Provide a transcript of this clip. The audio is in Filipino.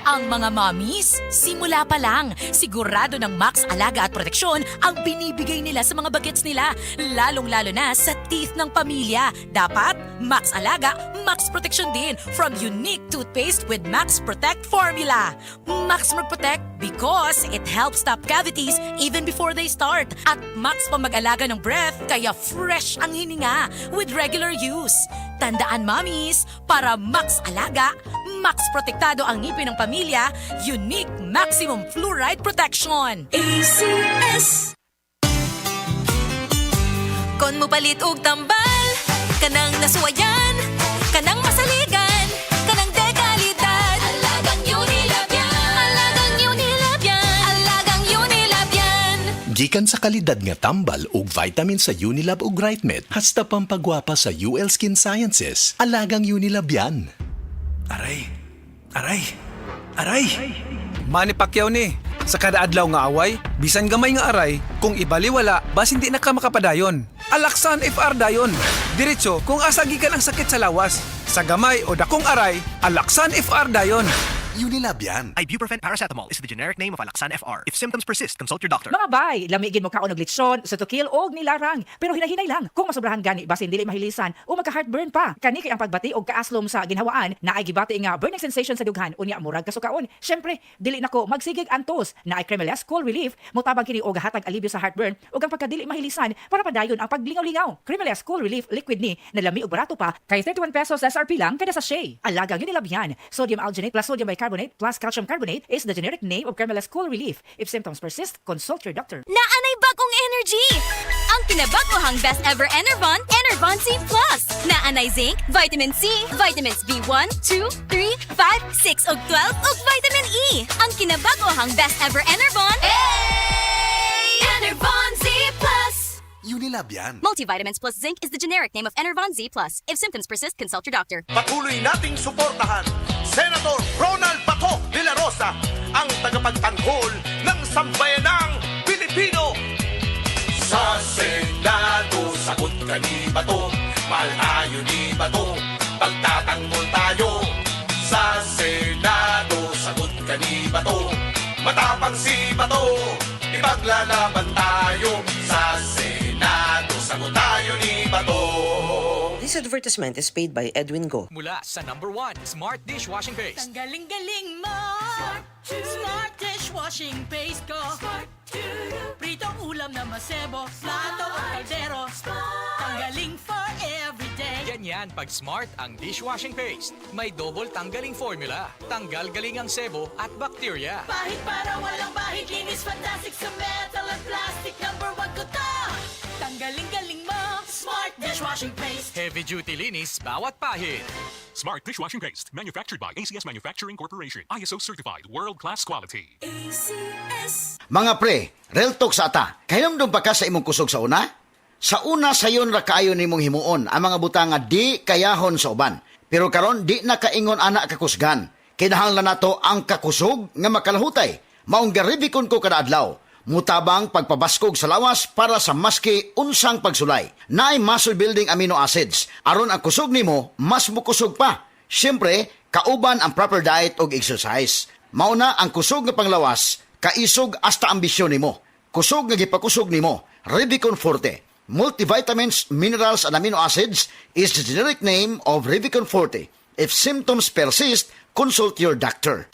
Ang mga mommies, simula pa lang, sigurado ng Max Alaga at Proteksyon ang binibigay nila sa mga bagets nila, lalong-lalo na sa teeth ng pamilya. Dapat Max Alaga, Max Proteksyon din from unique toothpaste with Max Protect formula. Max Protect because it helps stop cavities even before they start. At Max pa mag-alaga ng breath kaya fresh ang hininga with regular use. Tandaan mommies, para Max Alaga, Max Protektado ang ngipin ng pamilya, unique maximum fluoride protection. ACS! Kon mo palit og tambal, kanang nasuwayan, kanang masaligan, kanang dekalidad. Alagang Unilab yan, alagang Unilab yan, alagang Unilab yan. Gikan sa kalidad nga tambal ug vitamin sa Unilab ug Brightmed, hasta pampagwapa sa UL Skin Sciences, alagang Unilab yan. Aray! Aray! Aray! Manny Pacquiao ni. Sa kada adlaw nga away, bisan gamay nga aray, kung ibaliwala, bas hindi na ka makapadayon. Alaksan FR dayon. Diretso kung asa gikan ang sakit sa lawas. Sa gamay o dakong aray, Alaksan FR dayon. Unilab yan. Ibuprofen paracetamol is the generic name of Alaxan FR. If symptoms persist, consult your doctor. Mga bay, lamigin mo kaon og lechon, sutukil og nilarang. Pero hinahinay lang kung masobrahan gani basin dili mahilisan o magka-heartburn pa. Kani kay ang pagbati og kaaslom sa ginhawaan na ay gibati nga burning sensation sa dughan unya murag kasukaon. Syempre, dili nako magsigig antos na ay Cremeles Cool Relief motabang kini og hatag alibyo sa heartburn ug ang pagkadili mahilisan para padayon ang paglingaw-lingaw. Cremeles Cool Relief liquid ni na lami og barato pa kay 31 pesos SRP lang kada sachet. Alagang Unilab yan. Sodium alginate plus sodium bicarbonate plus calcium carbonate is the generic name of Cremeles Cool Relief. If symptoms persist, consult your doctor. Naanay bagong energy! Ang kinabagohang best ever Enervon, Enervon C+. Naanay zinc, vitamin C, vitamins B1, 2, 3, 5, 6 ug 12 ug vitamin E. Ang kinabagohang best ever Enervon, Enervon Z+. Unilab yan. Multivitamins plus zinc is the generic name of Enervon Z+. If symptoms persist, consult your doctor. Patuloy nating suportahan Senator Ronald Bato de la Rosa, ang tagapagtanggol ng sambayanang Pilipino. Sa Senado, sagot ka ni Bato, mahal tayo ni Bato, pagtatanggol tayo. Sa Senado, sagot ka ni Bato, matapang si Bato, ipaglalaban tayo. Sa Senado, sagot tayo ni Bato. This advertisement is paid by Edwin Go. Mula sa #1 Smart Dishwashing Paste. Ang galing-galing mo! Smart dishwashing paste ko. Pritong ulam na masebo, plato o kaldero. Tanggaling for everyday. Ganyan pag Smart ang dishwashing paste. May double tanggaling formula. Tanggal galing ang sebo at bakterya. Pahit para walang bahid, linis fantastic sa metal at plastic. #1 ko to! Tanggaling-galing mo! Smart dishwashing paste. Heavy duty linis bawat pahid. Smart Dishwashing Paste, manufactured by ACS Manufacturing Corporation. ISO certified, world-class quality. ACS. Mga pre, real talk sa ata. Kahinomdom pa ka sa imong kusog sa una? Sa una sayon ra kaayo nimong himuon ang mga butang nga di kayahon sa uban. Pero karon di na kaingon ana kakusgan. Kinahanglan nato ang kakusog nga makalahutay. Maong garibikon ko kada adlaw. Mutabang pagpabaskog sa lawas para sa maski unsang pagsulay. Naay muscle building amino acids. Aron ang kusog nimo, mas mukusog pa. Siyempre, kauban ang proper diet og exercise. Mauna ang kusog nga panglawas, kaisog hasta ambisyon nimo. Kusog nga gipakusog nimo, Revicon Forte. Multivitamins, minerals, and amino acids is the generic name of Revicon Forte. If symptoms persist, consult your doctor.